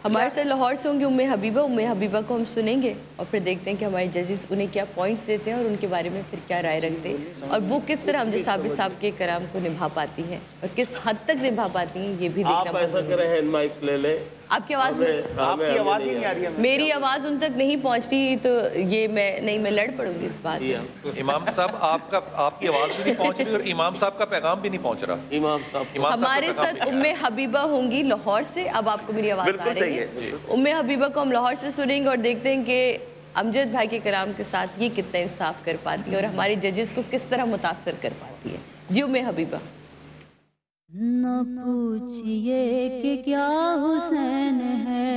हमारे साथ लाहौर से होंगे उम्मे हबीबा को हम सुनेंगे और फिर देखते हैं कि हमारे जजेस उन्हें क्या पॉइंट्स देते हैं और उनके बारे में फिर क्या राय रखते हैं और वो किस तरह हमजा साबिर साहब के कलाम को निभा पाती हैं और किस हद तक निभा पाती हैं, ये भी देखना आप ऐसा करें, हैंड माइक ले लें। आपकी आवाज़ आपकी आवाज़ ही नहीं आ रही है, मेरी आवाज़ उन तक नहीं पहुँच रही, तो ये मैं लड़ पड़ूंगी इस बात में। इमाम साहब आपकी आवाज़ भी नहीं पहुँच रही और इमाम साहब का पैगाम भी नहीं पहुँच रहा। इमाम साहब हमारे साथ उम्मे हबीबा होंगी लाहौर से। अब आपको मेरी आवाज़ आ रही है? उम्मे हबीबा को हम लाहौर से सुनेंगे और देखते हैं कि अमजद भाई के कलाम के साथ ये कितना इंसाफ कर पाती है और हमारे जजेस को किस तरह मुतासर कर पाती है। जी उम्मे हबीबा। न पूछिए कि क्या हुसैन है,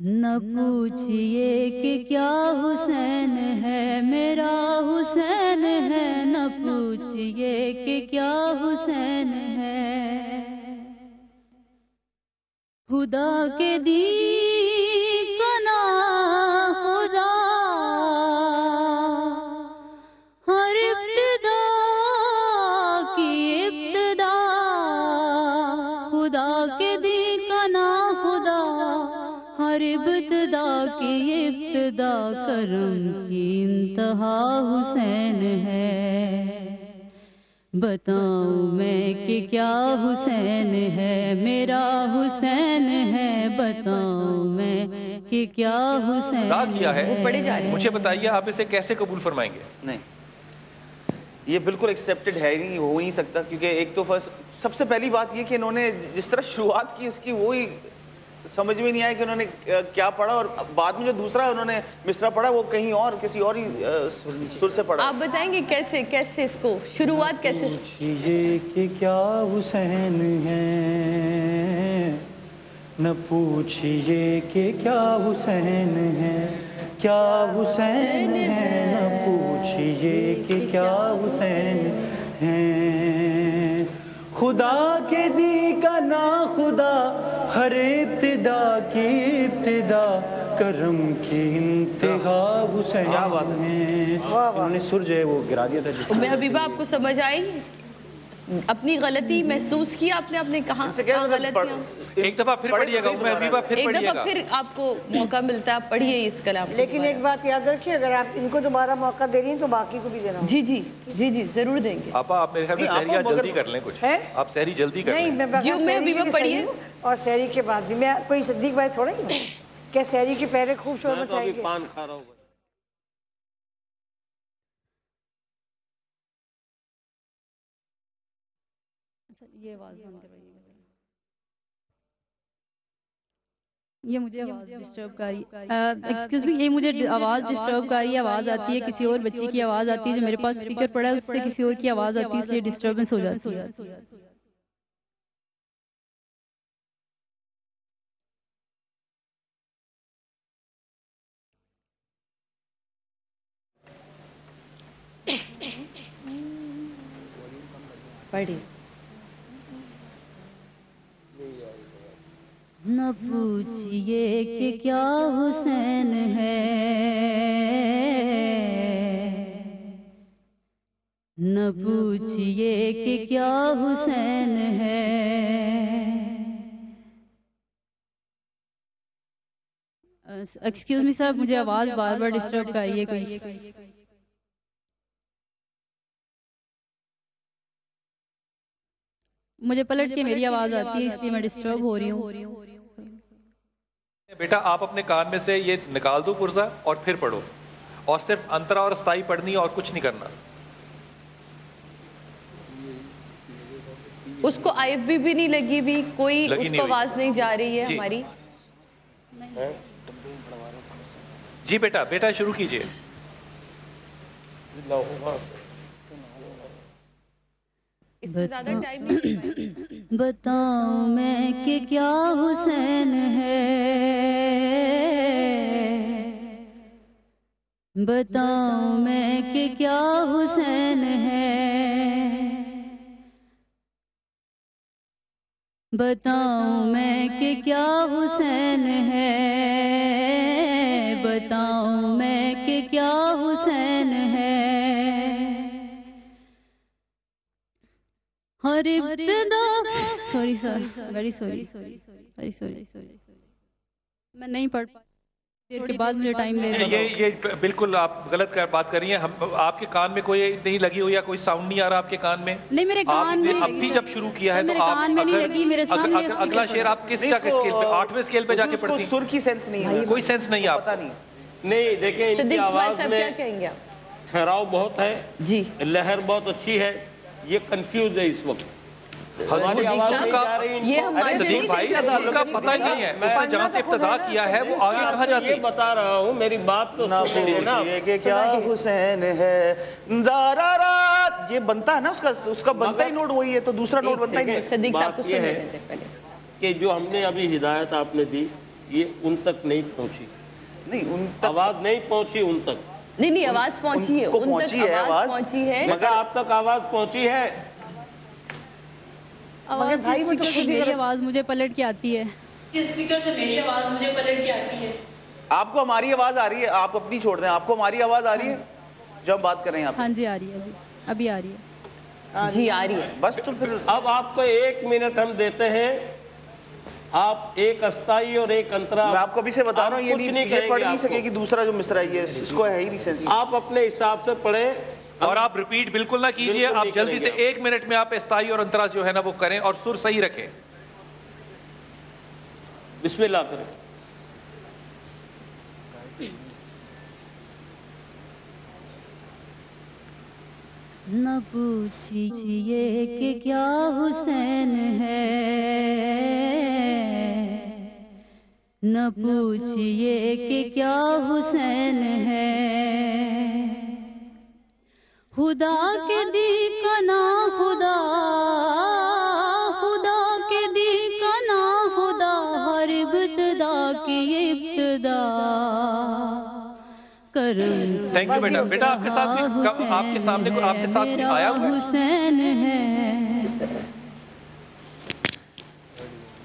न पूछिए कि क्या हुसैन है, मेरा हुसैन है। न पूछिए कि क्या हुसैन है, खुदा के दी कना खुदा हर इब्तिदा की इब्तिदा, खुदा के दी कना खुदा हर इब्तिदा की इब्तिदा, करम की इंतहा हुसैन है। बताऊं मैं कि क्या हुसैन है, मेरा हुसैन है। बताऊं मैं कि क्या हुसैन किया है वो पढ़े जा रहे हैं। मुझे बताइए आप इसे कैसे कबूल फरमाएंगे? नहीं, ये बिल्कुल एक्सेप्टेड है नहीं, हो नहीं सकता। क्योंकि एक तो फर्स्ट सबसे पहली बात ये कि इन्होंने जिस तरह शुरुआत की उसकी वही समझ में नहीं आया कि उन्होंने क्या पढ़ा और बाद में जो दूसरा उन्होंने मिसरा पढ़ा वो कहीं और किसी और ही सुर से पढ़ा। आप बताएंगे कैसे इसको शुरुआत कैसे? पूछिए कि क्या हुसैन है, न पूछिए कि क्या हुसैन है, क्या हुसैन है। न पूछिए कि क्या हुसैन है, खुदा के दी का ना खुदा हर इब्तिदा की इब्तिदा, करम की इंतहा हुसैन है। उन्होंने सुर जो है वो गिरा दिया था। उम्मे हबीबा आपको समझ आई? अपनी गलती महसूस की आपने? आपने कहा गलत किया? एक दफा फिर पढ़िएगा उम्मे हबीबा, फिर एक पढ़िएगा। दफा फिर आपको मौका मिलता है, पढ़िए इस कलाम को। लेकिन एक बात याद रखिए, अगर आप इनको दोबारा मौका दे रही हैं तो बाकी को भी देना। जी जी जी जी जरूर देंगे। आप मेरे ख्याल में सहरिया जल्दी कर लें कुछ है? आप सहरी जल्दी कर नहीं, लें। जी उम्मे हबीबा पढ़िए। और सहरी के बाद भी मैं कोई सद्दीक भाई थोड़ा ही क्या सहरी के पहले खूब शोर मचाएंगे। पान खा रहा हूँ। ये आवाज़ बंद करवाइएगा। ये मुझे आवाज़ डिस्टर्ब कर रही है। एक्सक्यूज मी, ये मुझे आवाज़ डिस्टर्ब कर रही है। आवाज़ आती है किसी और बच्ची की आवाज़ आती है, जो मेरे पास स्पीकर पड़ा है उससे किसी और की आवाज़ आती है, इसलिए डिस्टर्बेंस हो जाती है। पढ़िए। न पूछिए कि क्या हुसैन है, न पूछिए कि क्या हुसैन है। एक्सक्यूज मी सर, मुझे आवाज़ बार बार डिस्टर्ब कर रही है कोई। मुझे पलट के मेरी आवाज़ आती है, इसलिए मैं डिस्टर्ब हो रही हूँ। बेटा आप अपने कान में से ये निकाल दो पुर्जा और फिर पढ़ो, और सिर्फ अंतरा और स्थाई पढ़नी है और कुछ नहीं करना। उसको आईएफबी भी नहीं लगी भी, कोई उसको आवाज नहीं जा रही है हमारी। जी बेटा शुरू कीजिए। इससे ज्यादा टाइम नहीं। बताऊं मैं कि क्या हुसैन है, बताऊं मैं कि क्या हुसैन है, बताऊं मैं कि क्या हुसैन है, बताऊं मैं कि क्या हुसैन है। हर इब्तिदा sorry sir, very sorry, very sorry, मैं नहीं पढ़ देर के बाद मुझे टाइम ले रहा। ये बिल्कुल आप गलत बात कर रही हैं। हम आपके कान में कोई नहीं लगी हुई या कोई साउंड नहीं आ रहा आपके कान में? नहीं, मेरे कान में अब भी जब शुरू किया है तो मेरे कान में नहीं लगी, मेरे सामने अगला शेर आप किस स्केल पे, 8वें स्केल पे जाके पढ़ती? सुर की सेंस नहीं है, कोई सेंस नहीं है, पता नहीं। नहीं देखें, इनकी सिद्दीक इस्माइल आवाज साहब क्या में कहेंगे आप? ठहराव बहुत है जी, लहर बहुत अच्छी है, ये कंफ्यूज है इस वक्त। हमारी सिद्दीक आवाज साहब, नहीं जा रही इनको। ये हमारे सदीक से भाई नहीं उनका पता ही नहीं है, उसने जहाँ से इब्तिदा किया है वो आगे कहाँ जाती ये है? बता रहा हूँ, मेरी बात तो ना सुन लीजिए ना। पूछिए कि क्या हुसैन है दारारा, ये बनता है ना उसका बनता ही नोट वही है, तो दूसरा नोट बनता ही नहीं। सिद्दीक साहब को बात ये सुनने है देते पहले। कि जो हमने अभी हिदायत आपने दी ये उन तक नहीं पहुंची, नहीं उन तक आवाज नहीं पहुंची उन तक। नहीं, आवाज पहुंची है, उनको उन पहुंची तक है आवाज पहुंची है। मगर आप तक आवाज पहुंची है? आवाज भाई, से वो तो स्पीकर से खुद ही मेरी गलत- आवाज मुझे पलट के आती है, स्पीकर से मेरी आवाज मुझे पलट के आती है। आपको हमारी आवाज आ रही है, आप अपनी छोड़ दें, आपको हमारी आवाज आ रही है जब बात कर रहे हैं आप? हाँ जी, आ रही है, अभी आ रही है। जी आ रही है। बस तो फिर अब आपको 1 मिनट हम देते हैं, आप एक अस्थाई और एक अंतरा। मैं आपको अभी से बता रहा हूँ, ये कुछ नहीं कहेंगे पढ़ नहीं आपको। सकेगी दूसरा जो मिसरा है, ये इसको है ही नहीं सेंस। आप अपने हिसाब से पढ़े और आप रिपीट बिल्कुल ना कीजिए, बिल्कुल आप नहीं जल्दी से करेंगे 1 मिनट में आप इस्ताई और अंतरा जो है ना वो करें और सुर सही रखें। बिस्मिल्लाह करें। न पूछिए कि क्या हुसैन है, न पूछिए कि क्या हुसैन है, खुदा के दी का ना खुदा, खुदा के दी का ना खुदा, हर इब्तिदा की इब्तिदा करम। थैंक यू बेटा। बेटा आपके साथ भी आपके सामने को आपके साथ भी आया हुआ है? हुसैन है।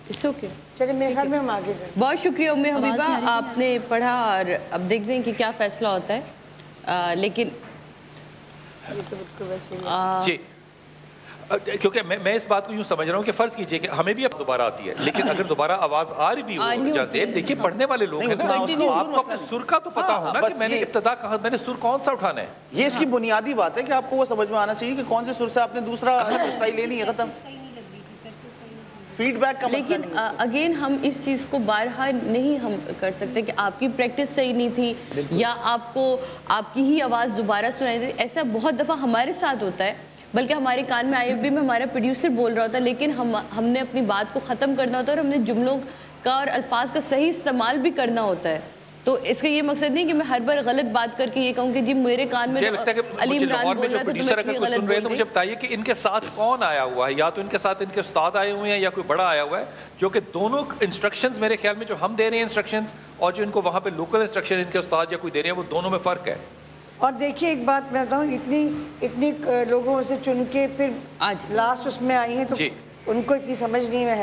It's okay. चलिए मेरे ख्याल में हम आगे बढ़ें। बहुत शुक्रिया उम्मे हबीबा, आपने पढ़ा और अब देखते हैं कि क्या फैसला होता है। लेकिन जी, क्योंकि मैं इस बात को यूं समझ रहा हूँ कि फर्ज कीजिए कि हमें भी अब दोबारा आती है, लेकिन अगर दोबारा आवाज आ रही भी हो जाते, देखिए पढ़ने वाले लोग हैं ना, आपको अपने सुर का तो पता होना कि मैंने इब्तिदा कहा, मैंने सुर कौन सा उठाना है। ये इसकी बुनियादी बात है कि आपको वो समझ में आना चाहिए कि कौन से सुर से आपने दूसरा स्टाइल लेनी है, खत्म। फीडबैक का लेकिन अगेन हम इस चीज़ को बारहा नहीं हम कर सकते कि आपकी प्रैक्टिस सही नहीं थी या आपको आपकी ही आवाज़ दोबारा सुनाई दी। ऐसा बहुत दफ़ा हमारे साथ होता है, बल्कि हमारे कान में IFB में हमारा प्रोड्यूसर बोल रहा होता है, लेकिन हमने अपनी बात को ख़त्म करना होता है और हमने जुमलों का और अल्फाज का सही इस्तेमाल भी करना होता है। तो इसका ये मकसद नहीं कि मैं हर बार गलत बात करके ये कहूँ कि जी मेरे कान में अली इमरान बोल रहा था तो मैं इसलिए गलत बोल रही। मुझे बताइए कि इनके साथ कौन आया हुआ है, या तो इनके साथ इनके उस्ताद आए हुए हैं या कोई बड़ा आया हुआ है, जो कि दोनों इंस्ट्रक्शंस मेरे ख्याल में जो हम दे रहे हैं इंस्ट्रक्शंस और जो इनको वहाँ पे लोकल इंस्ट्रक्शन इनके उस्ताद या कोई दे रहे हैं, वो दोनों में फ़र्क है। और देखिए एक बात मैं बताऊँ, इतनी लोगों से चुन के फिर आज लास्ट उसमें आई हैं तो जी। उनको इतनी समझ नहीं है।